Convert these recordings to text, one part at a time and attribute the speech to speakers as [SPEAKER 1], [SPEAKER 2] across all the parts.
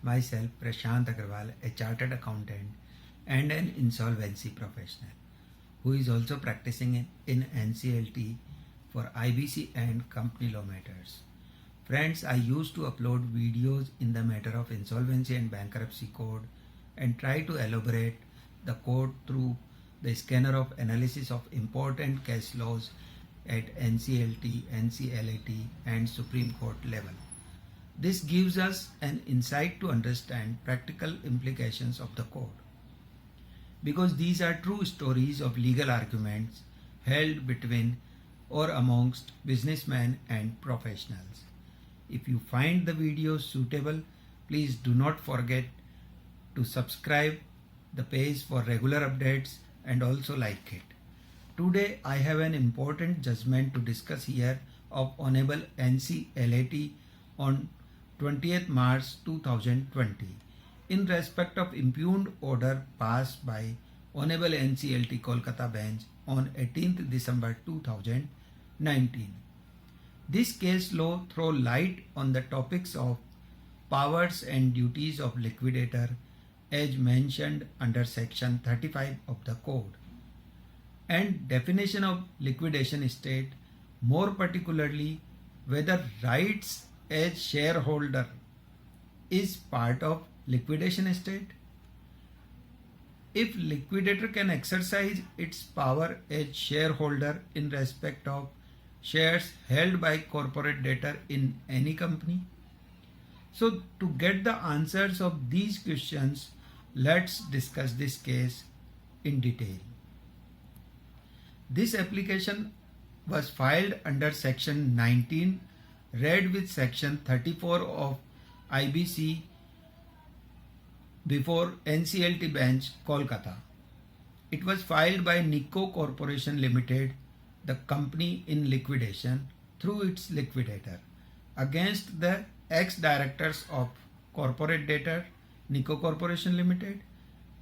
[SPEAKER 1] myself Prashant Agarwal, a chartered accountant and an insolvency professional who is also practicing in NCLT for IBC and company law matters. Friends, I used to upload videos in the matter of insolvency and bankruptcy code and try to elaborate the code through the scanner of analysis of important case laws at NCLT, NCLAT and Supreme Court level. This gives us an insight to understand practical implications of the code, because these are true stories of legal arguments held between or amongst businessmen and professionals. If you find the video suitable, please do not forget to subscribe the page for regular updates and also like it. Today I have an important judgment to discuss here of Honorable NCLAT on 20th March 2020 in respect of impugned order passed by Honorable NCLT Kolkata bench on 18th December 2019. This case law throw light on the topics of powers and duties of liquidator as mentioned under section 35 of the code, and definition of liquidation estate, more particularly whether rights as shareholder is part of liquidation estate. If liquidator can exercise its power as shareholder in respect of shares held by corporate debtor in any company. So to get the answers of these questions, let's discuss this case in detail. This application was filed under section 19, read with section 34 of IBC before NCLT bench, Kolkata. It was filed by Nico Corporation Limited, the company in liquidation, through its liquidator, against the ex-directors of corporate debtor, Nico Corporation Limited,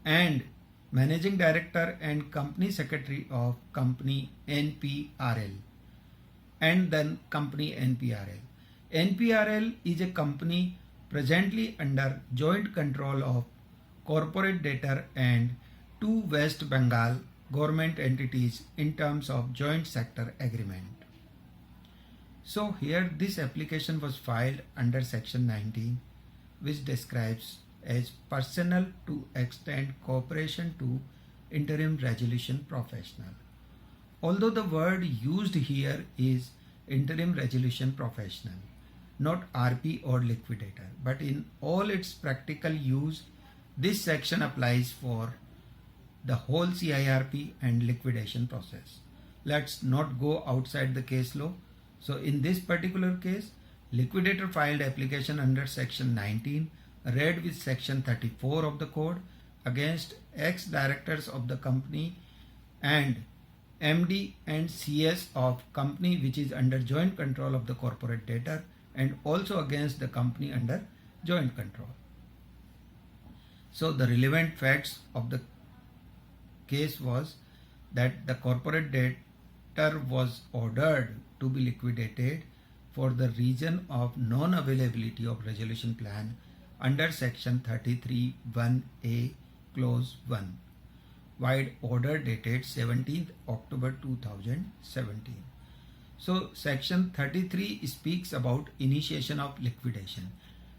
[SPEAKER 1] and managing director and company secretary of company NPRL, and then company NPRL. NPRL is a company presently under joint control of corporate debtor and two West Bengal government entities in terms of joint sector agreement. So here this application was filed under section 19, which describes as personal to extend cooperation to interim resolution professional. Although the word used here is interim resolution professional, not RP or liquidator, but in all its practical use, this section applies for the whole CIRP and liquidation process. Let's not go outside the case law. So in this particular case, liquidator filed application under section 19, read with section 34 of the code, against ex-directors of the company and MD and CS of company which is under joint control of the corporate debtor, and also against the company under joint control. So the relevant facts of the case was that the corporate debtor was ordered to be liquidated for the reason of non-availability of resolution plan under section 33(1)(a) clause 1, wide order dated 17th October 2017. So section 33 speaks about initiation of liquidation,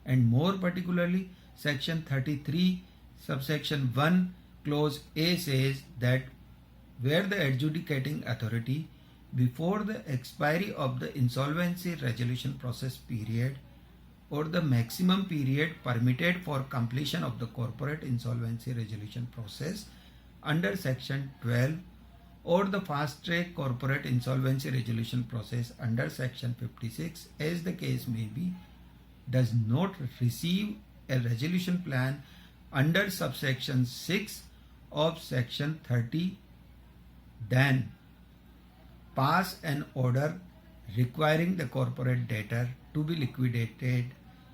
[SPEAKER 1] and more particularly section 33 subsection 1 clause A says that where the adjudicating authority before the expiry of the insolvency resolution process period or the maximum period permitted for completion of the corporate insolvency resolution process under section 12 or the fast track corporate insolvency resolution process under section 56, as the case may be, does not receive a resolution plan under subsection 6 of section 30, then pass an order requiring the corporate debtor to be liquidated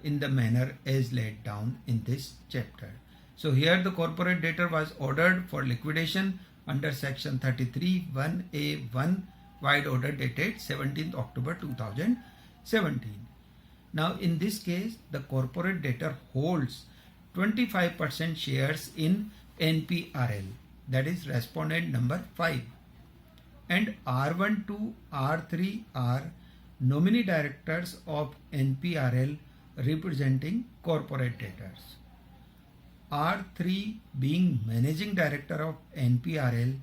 [SPEAKER 1] in the manner as laid down in this chapter. So here the corporate debtor was ordered for liquidation under section 33(1)(a)(1), wide order dated 17th October 2017. Now in this case, the corporate debtor holds 25% shares in NPRL, that is respondent number 5. And R1 to R3 are nominee directors of NPRL representing corporate debtors. R3 being managing director of NPRL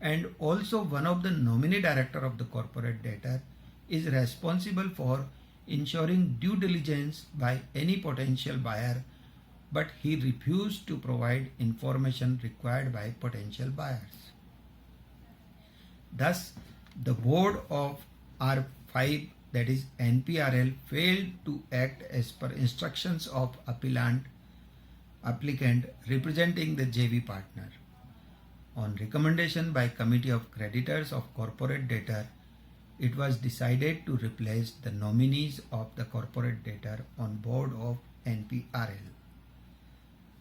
[SPEAKER 1] and also one of the nominee director of the corporate debtor is responsible for ensuring due diligence by any potential buyer, but he refused to provide information required by potential buyers. Thus, the board of R5, that is NPRL, failed to act as per instructions of applicant representing the JV partner. On recommendation by Committee of Creditors of Corporate Debtor, it was decided to replace the nominees of the corporate debtor on board of NPRL.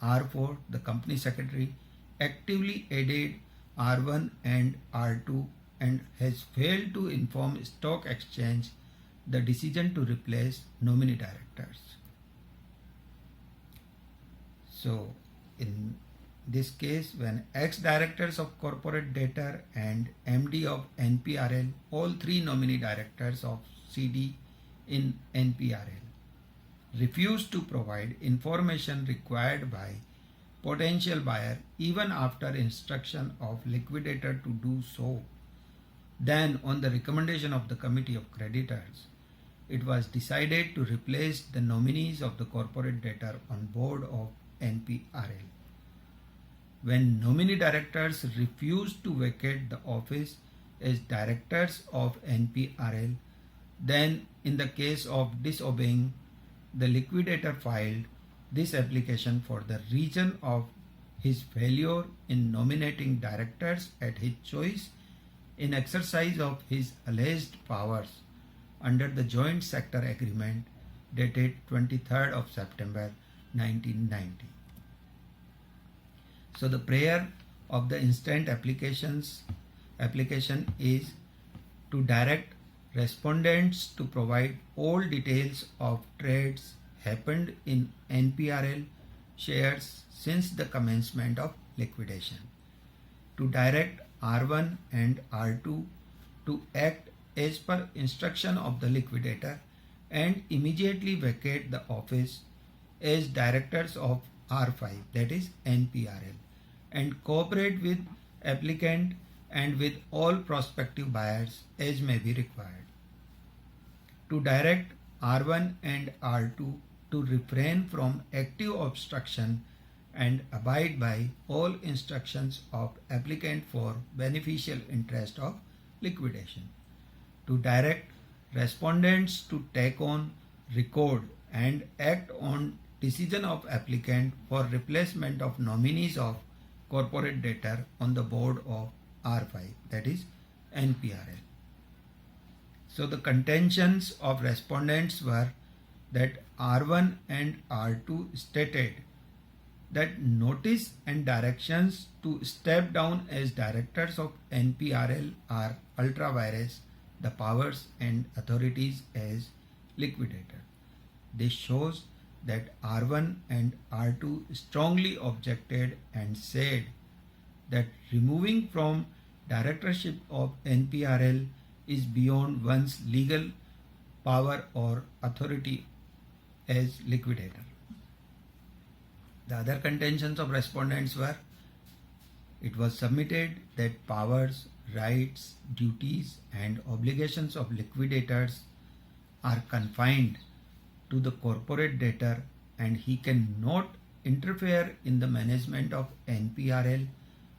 [SPEAKER 1] R4, the company secretary, actively aided R1 and R2 and has failed to inform stock exchange the decision to replace nominee directors. So, in this case, when ex-directors of corporate debtor and MD of NPRL, all three nominee directors of CD in NPRL, refused to provide information required by potential buyer even after instruction of liquidator to do so, then on the recommendation of the Committee of Creditors, it was decided to replace the nominees of the corporate debtor on board of NPRL. When nominee directors refused to vacate the office as directors of NPRL, then in the case of disobeying, the liquidator filed this application for the reason of his failure in nominating directors at his choice in exercise of his alleged powers under the Joint Sector Agreement dated 23rd of September 1990. So the prayer of the instant application is to direct respondents to provide all details of trades happened in NPRL shares since the commencement of liquidation, to direct R1 and R2 to act as per instruction of the liquidator and immediately vacate the office as directors of R5, that is NPRL, and cooperate with applicant and with all prospective buyers as may be required. To direct R1 and R2 to refrain from active obstruction and abide by all instructions of applicant for beneficial interest of liquidation. To direct respondents to take on, record and act on decision of applicant for replacement of nominees of corporate debtor on the board of R5, that is NPRL. So the contentions of respondents were that R1 and R2 stated that notice and directions to step down as directors of NPRL are ultra vires the powers and authorities as liquidator. This shows that R1 and R2 strongly objected and said that removing from directorship of NPRL is beyond one's legal power or authority as liquidator. The other contentions of respondents were, it was submitted that powers, rights, duties and obligations of liquidators are confined to the corporate debtor and he cannot interfere in the management of NPRL,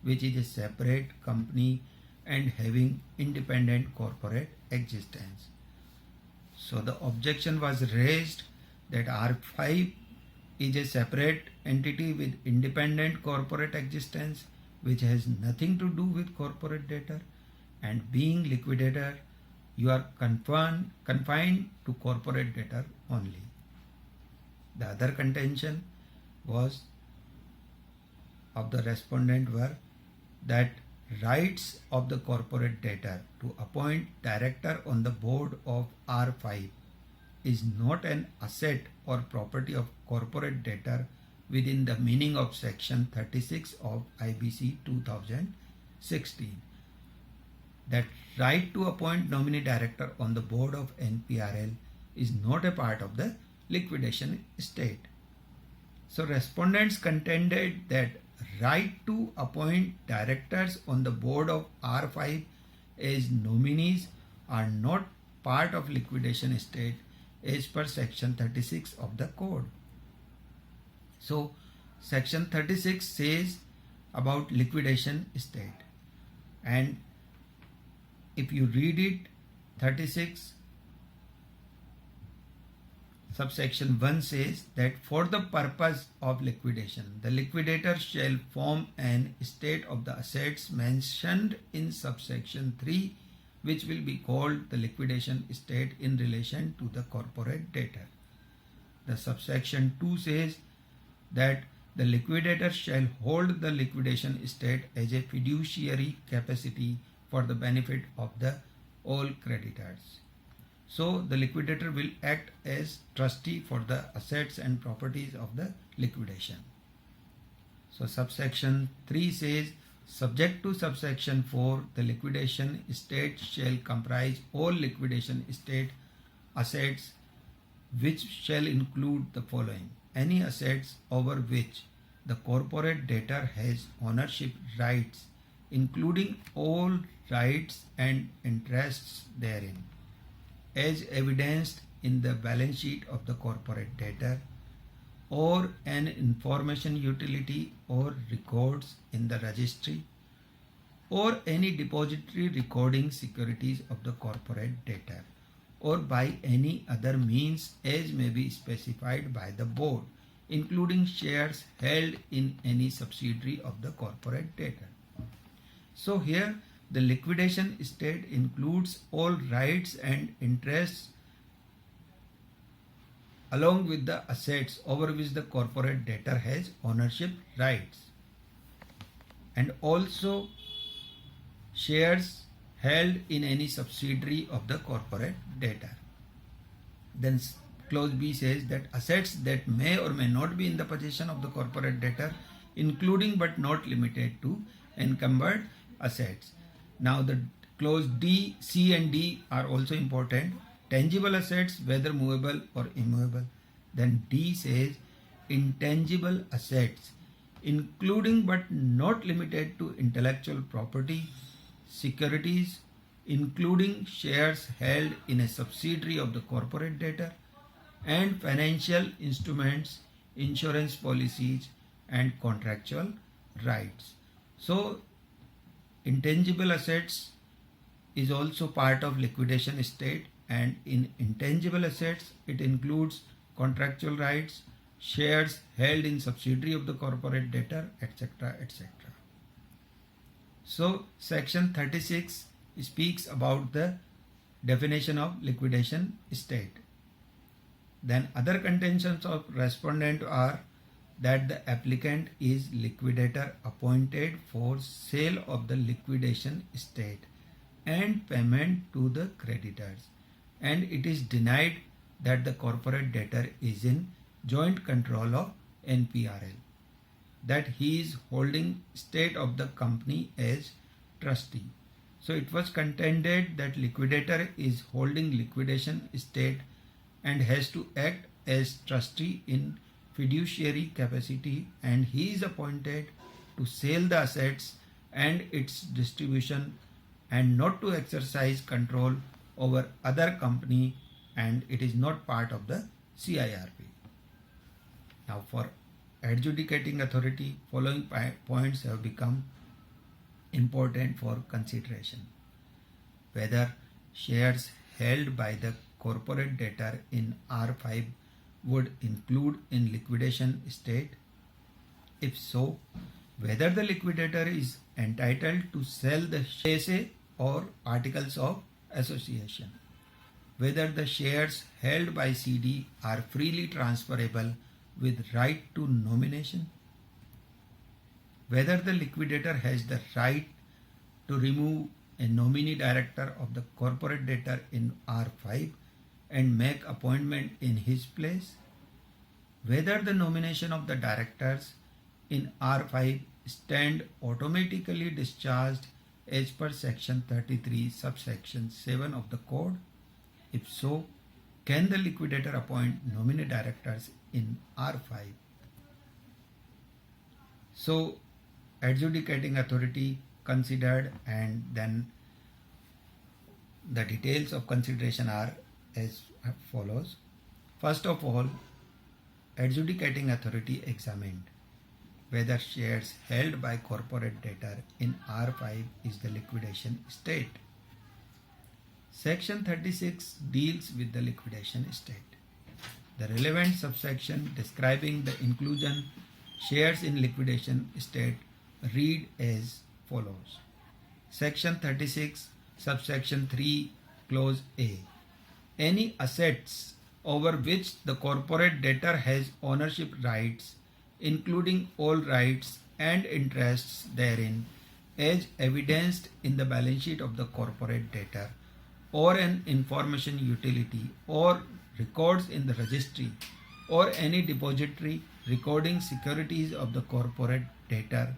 [SPEAKER 1] which is a separate company and having independent corporate existence. So the objection was raised that R5 is a separate entity with independent corporate existence which has nothing to do with corporate debtor, and being liquidator you are confined to corporate debtor only. The other contention was of the respondent were that rights of the corporate debtor to appoint director on the board of R5 is not an asset or property of corporate debtor within the meaning of section 36 of IBC 2016. That right to appoint nominee director on the board of NPRL is not a part of the liquidation estate. So respondents contended that right to appoint directors on the board of R5 as nominees are not part of liquidation estate as per section 36 of the code. So section 36 says about liquidation estate, and if you read it, 36 subsection 1 says that for the purpose of liquidation, the liquidator shall form an estate of the assets mentioned in subsection 3, which will be called the liquidation estate in relation to the corporate debtor. The subsection 2 says that the liquidator shall hold the liquidation estate as a fiduciary capacity for the benefit of the all creditors. So the liquidator will act as trustee for the assets and properties of the liquidation. So subsection 3 says, subject to subsection 4, the liquidation estate shall comprise all liquidation estate assets, which shall include the following: any assets over which the corporate debtor has ownership rights, including all rights and interests therein, as evidenced in the balance sheet of the corporate debtor, or an information utility or records in the registry, or any depository recording securities of the corporate debtor, or by any other means as may be specified by the board, including shares held in any subsidiary of the corporate debtor. So here the liquidation estate includes all rights and interests along with the assets over which the corporate debtor has ownership rights, and also shares held in any subsidiary of the corporate debtor. Then clause B says that assets that may or may not be in the possession of the corporate debtor, including but not limited to encumbered assets. Now the clause D, C and D are also important. Tangible assets, whether movable or immovable. Then D says intangible assets, including but not limited to intellectual property, securities, including shares held in a subsidiary of the corporate debtor, and financial instruments, insurance policies, and contractual rights. So intangible assets is also part of liquidation estate, and in intangible assets it includes contractual rights, shares held in subsidiary of the corporate debtor, etc., etc. So section 36 speaks about the definition of liquidation estate. Then other contentions of respondent are that the applicant is liquidator appointed for sale of the liquidation estate and payment to the creditors, and it is denied that the corporate debtor is in joint control of NPRL, that he is holding state of the company as trustee. So it was contended that liquidator is holding liquidation estate and has to act as trustee in fiduciary capacity, and he is appointed to sell the assets and its distribution and not to exercise control over other company, and it is not part of the CIRP. Now for adjudicating authority, following points have become important for consideration: whether shares held by the corporate debtor in R5 would include in liquidation estate. If so, whether the liquidator is entitled to sell the shares or articles of association, whether the shares held by CD are freely transferable with right to nomination, whether the liquidator has the right to remove a nominee director of the corporate debtor in R5 and make appointment in his place, whether the nomination of the directors in R5 stand automatically discharged as per section 33 subsection 7 of the code. If so, can the liquidator appoint nominee directors in R5? So, adjudicating authority considered, and then the details of consideration are as follows. First of all, adjudicating authority examined whether shares held by corporate debtor in R5 is the liquidation state. Section 36 deals with the liquidation state. The relevant subsection describing the inclusion shares in liquidation state read as follows. Section 36 subsection 3 clause A. Any assets over which the corporate debtor has ownership rights, including all rights and interests therein, as evidenced in the balance sheet of the corporate debtor, or an information utility, or records in the registry, or any depository recording securities of the corporate debtor,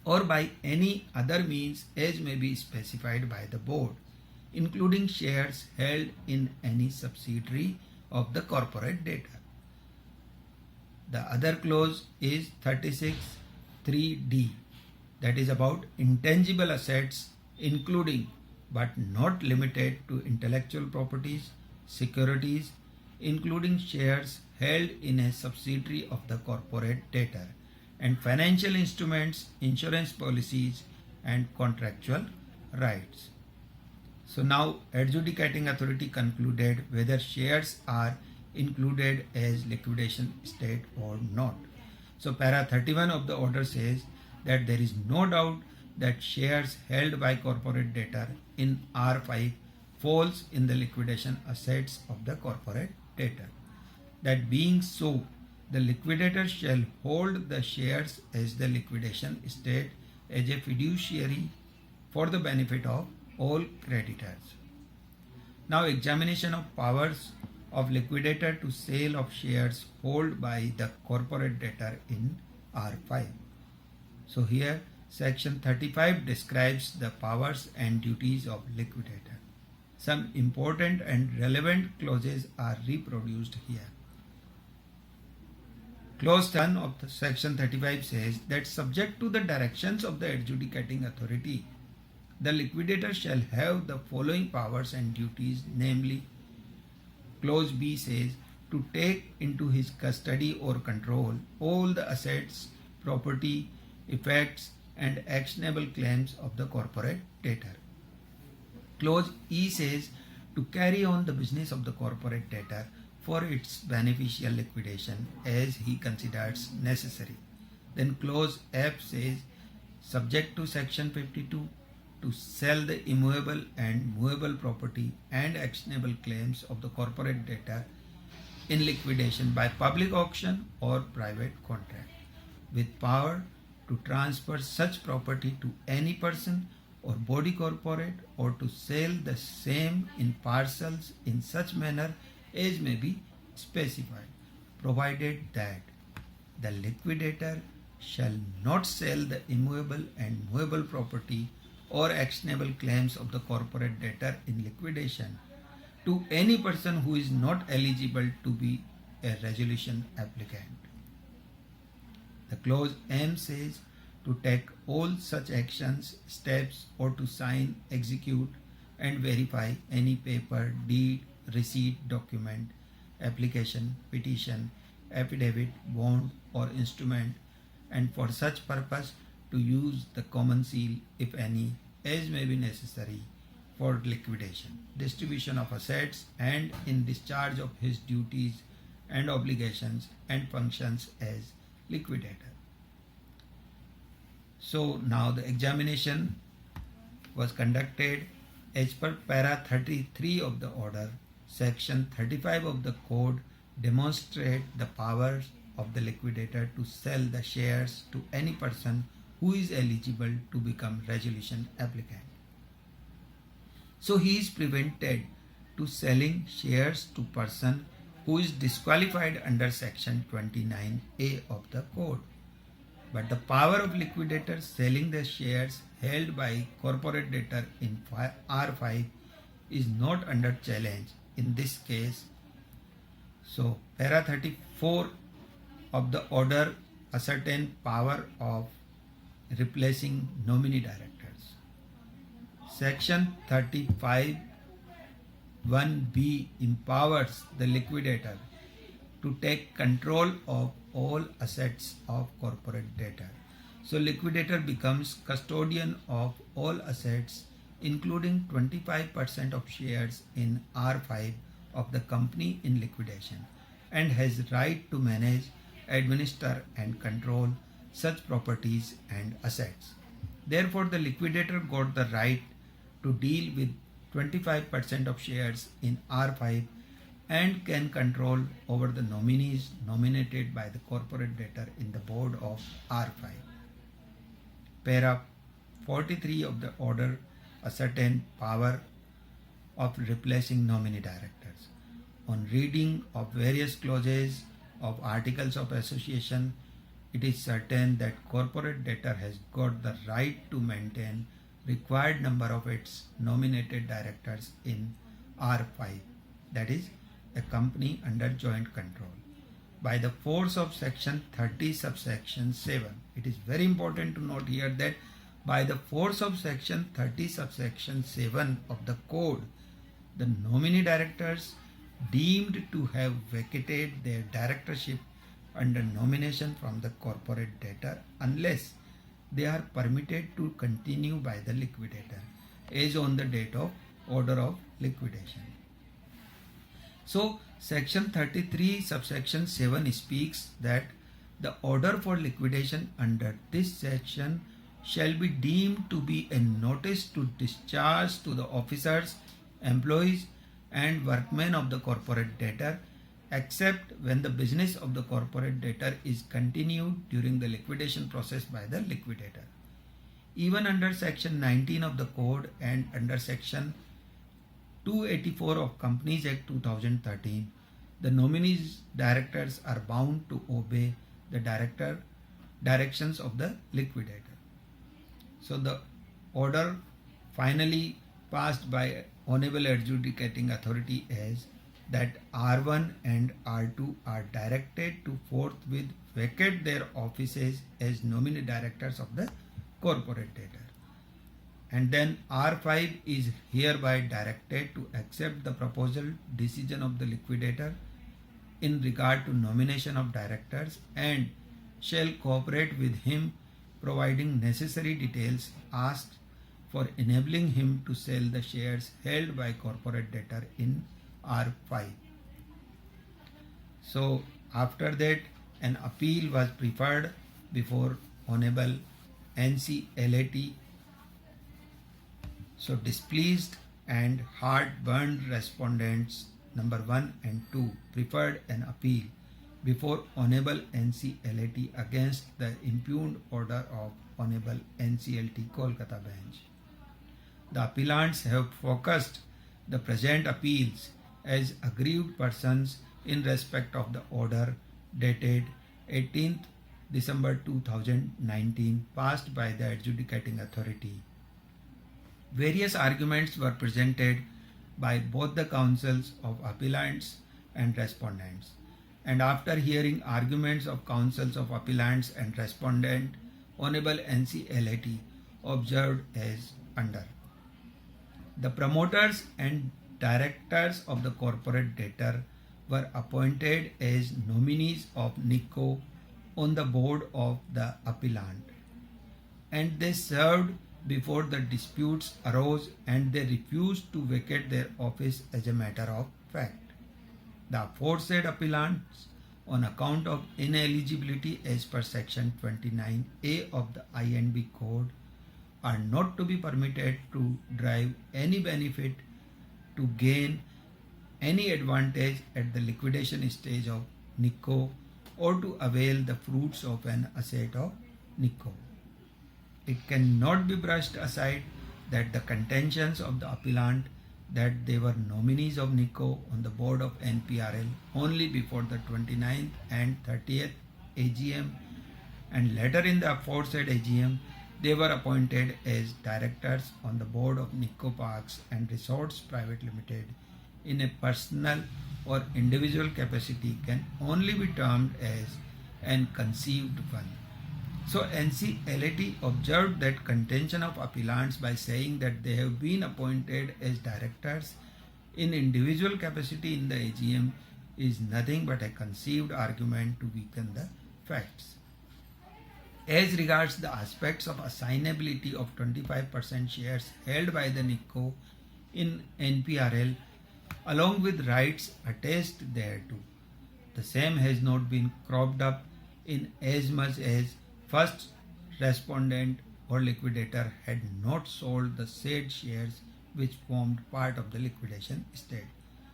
[SPEAKER 1] or by any other means as may be specified by the board, including shares held in any subsidiary of the corporate debtor. The other clause is 36(3)(d), that is about intangible assets, including but not limited to intellectual properties, securities, including shares held in a subsidiary of the corporate debtor, and financial instruments, insurance policies, and contractual rights. So now adjudicating authority concluded whether shares are included as liquidation state or not. So para 31 of the order says that there is no doubt that shares held by corporate debtor in R5 falls in the liquidation assets of the corporate debtor. That being so, the liquidator shall hold the shares as the liquidation estate as a fiduciary for the benefit of all creditors. Now, examination of powers of liquidator to sale of shares held by the corporate debtor in R5. So here section 35 describes the powers and duties of liquidator. Some important and relevant clauses are reproduced here. Clause 10 of the section 35 says that subject to the directions of the adjudicating authority, the liquidator shall have the following powers and duties, namely, clause B says to take into his custody or control all the assets, property, effects, and actionable claims of the corporate debtor. Clause E says to carry on the business of the corporate debtor for its beneficial liquidation as he considers necessary. Then clause F says, subject to section 52, to sell the immovable and movable property and actionable claims of the corporate debtor in liquidation by public auction or private contract, with power to transfer such property to any person or body corporate, or to sell the same in parcels in such manner as may be specified, provided that the liquidator shall not sell the immovable and movable property or actionable claims of the corporate debtor in liquidation to any person who is not eligible to be a resolution applicant. The clause M says to take all such actions, steps, or to sign, execute, and verify any paper, deed, receipt, document, application, petition, affidavit, bond, or instrument, and for such purpose to use the common seal, if any, as may be necessary for liquidation, distribution of assets, and in discharge of his duties and obligations and functions as liquidator. So now the examination was conducted as per para 33 of the order. Section 35 of the code demonstrate the powers of the liquidator to sell the shares to any person who is eligible to become resolution applicant. So he is prevented to selling shares to person who is disqualified under section 29A of the code. But the power of liquidator selling the shares held by corporate debtor in R5 is not under challenge in this case. So para 34 of the order ascertain power of replacing nominee directors. Section 35 1B empowers the liquidator to take control of all assets of corporate debtor. So liquidator becomes custodian of all assets including 25% of shares in R5 of the company in liquidation and has right to manage, administer and control such properties and assets. Therefore, the liquidator got the right to deal with 25% of shares in R5 and can control over the nominees nominated by the corporate debtor in the board of R5. Para 43 of the order ascertain power of replacing nominee directors. On reading of various clauses of articles of association, it is certain that corporate debtor has got the right to maintain required number of its nominated directors in R5, that is a company under joint control, by the force of section 30 subsection 7. It is very important to note here that by the force of section 30 subsection 7 of the code, the nominee directors deemed to have vacated their directorship under nomination from the corporate debtor unless they are permitted to continue by the liquidator as on the date of order of liquidation. So section 33 subsection 7 speaks that the order for liquidation under this section shall be deemed to be a notice to discharge to the officers, employees and workmen of the corporate debtor except when the business of the corporate debtor is continued during the liquidation process by the liquidator. Even under section 19 of the code and under section 284 of Companies Act 2013, the nominees directors are bound to obey the directions of the liquidator. So the order finally passed by Honorable Adjudicating Authority is that R1 and R2 are directed to forthwith vacate their offices as nominee directors of the corporate debtor. And then R5 is hereby directed to accept the proposal decision of the liquidator in regard to nomination of directors and shall cooperate with him providing necessary details asked for enabling him to sell the shares held by corporate debtor in R5. So after that an appeal was preferred before Honorable NCLAT. So displeased and heartburned respondents number 1 and 2 preferred an appeal before Honorable NCLAT against the impugned order of Honorable NCLT Kolkata bench. The appellants have focused the present appeals as aggrieved persons in respect of the order dated 18th December 2019 passed by the adjudicating authority. Various arguments were presented by both the counsels of appellants and respondents, and after hearing arguments of counsels of appellants and respondent, Honorable NCLAT observed as under. The promoters and directors of the corporate debtor were appointed as nominees of NICO on the board of the appellant, and they served before the disputes arose and they refused to vacate their office as a matter of fact. The aforesaid appellants, on account of ineligibility as per section 29A of the INB code, are not to be permitted to derive any benefit, to gain any advantage at the liquidation stage of NICO, or to avail the fruits of an asset of NICO. It cannot be brushed aside that the contentions of the appellant that they were nominees of NICO on the board of NPRL only before the 29th and 30th AGM, and later in the aforesaid AGM they were appointed as directors on the board of NICO Parks and Resorts Private Limited in a personal or individual capacity can only be termed as an conceived one. So NCLAT observed that contention of appellants by saying that they have been appointed as directors in individual capacity in the AGM is nothing but a conceived argument to weaken the facts. As regards the aspects of assignability of 25% shares held by the NICO in NPRL along with rights attached thereto, the same has not been cropped up in as much as first respondent or liquidator had not sold the said shares which formed part of the liquidation estate.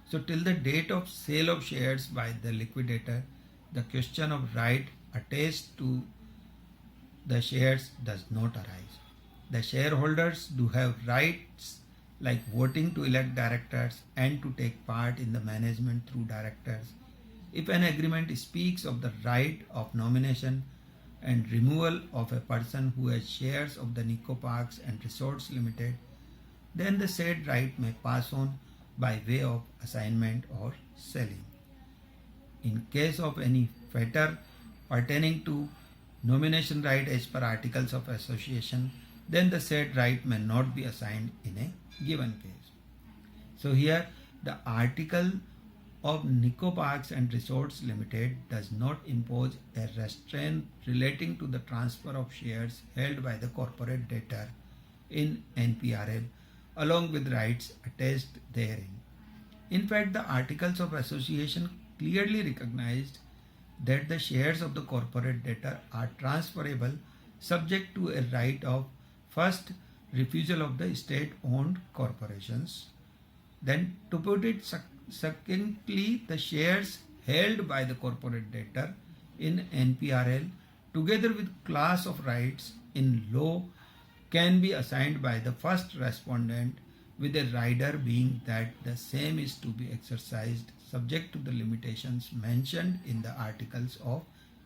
[SPEAKER 1] So till the date of sale of shares by the liquidator, the question of right attached to the shares does not arise. The shareholders do have rights like voting to elect directors and to take part in the management through directors. If an agreement speaks of the right of nomination and removal of a person who has shares of the NICO Parks and Resorts Limited, then the said right may pass on by way of assignment or selling. In case of any fetter pertaining to nomination right as per Articles of Association, then the said right may not be assigned in a given case. So here the article of NICO Parks and Resorts Limited does not impose a restraint relating to the transfer of shares held by the corporate debtor in NPRL along with rights attached therein. In fact, the Articles of Association clearly recognized that the shares of the corporate debtor are transferable subject to a right of first refusal of the state-owned corporations. Then to put it succinctly, the shares held by the corporate debtor in NPRL together with class of rights in law can be assigned by the first respondent with a rider being that the same is to be exercised subject to the limitations mentioned in the articles of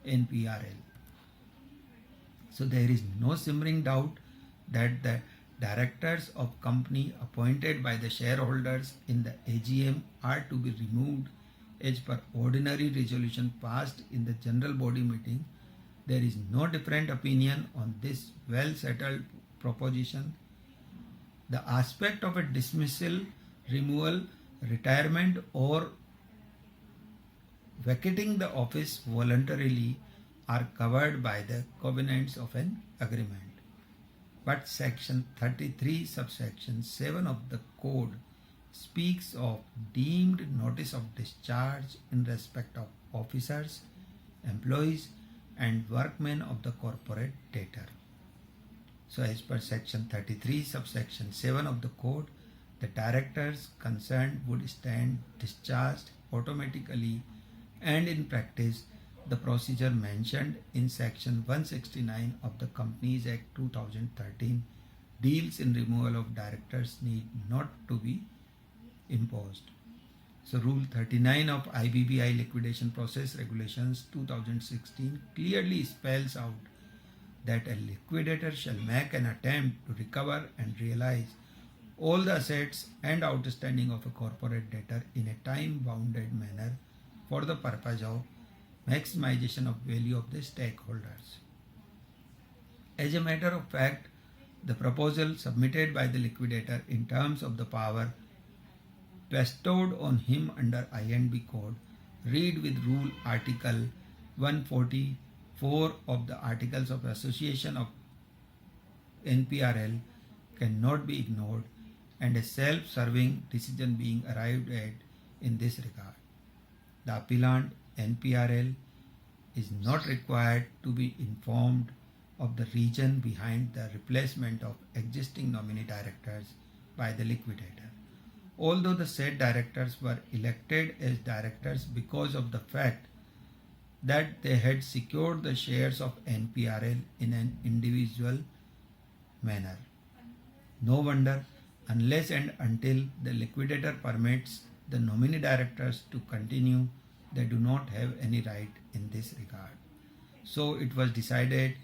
[SPEAKER 1] NPRL. So there is no simmering doubt that the directors of company appointed by the shareholders in the AGM are to be removed as per ordinary resolution passed in the general body meeting. There is no different opinion on this well settled proposition. The aspect of a dismissal, removal, retirement or vacating the office voluntarily are covered by the covenants of an agreement. But section 33 subsection 7 of the code speaks of deemed notice of discharge in respect of officers, employees and workmen of the corporate debtor. So as per section 33 subsection 7 of the code, the directors concerned would stand discharged automatically, and in practice the procedure mentioned in section 169 of the Companies Act 2013 deals in removal of directors need not to be imposed. So Rule 39 of IBBI Liquidation Process Regulations 2016 clearly spells out that a liquidator shall make an attempt to recover and realize all the assets and outstanding of a corporate debtor in a time-bounded manner for the purpose of maximization of value of the stakeholders. As a matter of fact, the proposal submitted by the liquidator in terms of the power bestowed on him under INB Code read with Rule Article 144 of the Articles of Association of NPRL cannot be ignored, and a self-serving decision being arrived at in this regard. The appellant NPRL is not required to be informed of the reason behind the replacement of existing nominee directors by the liquidator, although the said directors were elected as directors because of the fact that they had secured the shares of NPRL in an individual manner. No wonder unless and until the liquidator permits the nominee directors to continue, they do not have any right in this regard. So it was decided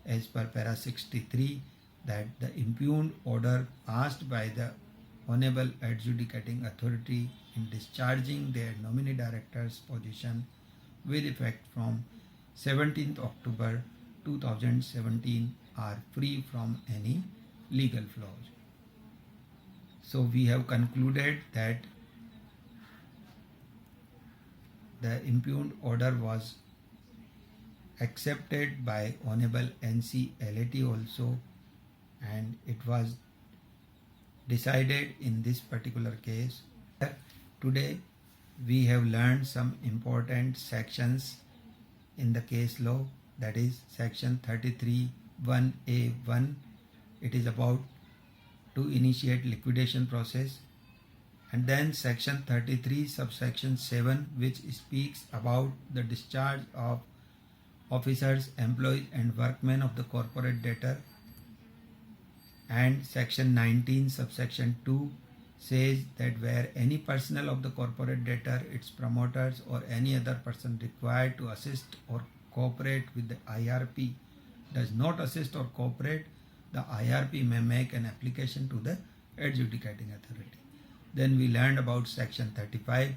[SPEAKER 1] as per para 63 that the impugned order passed by the Honorable Adjudicating Authority in discharging their nominee director's position with effect from 17th October 2017 are free from any legal flaws. So we have concluded that the impugned order was accepted by Honorable NC LAT also, and it was decided in this particular case. Today we have learned some important sections in the case law, that is section 33(1)(a)(1). It is about to initiate liquidation process, and then section 33 subsection 7, which speaks about the discharge of officers, employees and workmen of the corporate debtor, and section 19 subsection 2 says that where any personnel of the corporate debtor, its promoters or any other person required to assist or cooperate with the IRP does not assist or cooperate, the IRP may make an application to the adjudicating authority. Then we learned about section 35,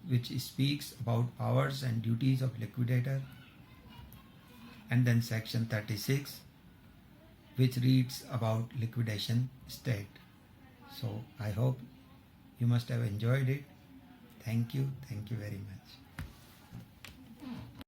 [SPEAKER 1] which speaks about powers and duties of liquidator, and then section 36, which reads about liquidation state. So I hope you must have enjoyed it. Thank you very much.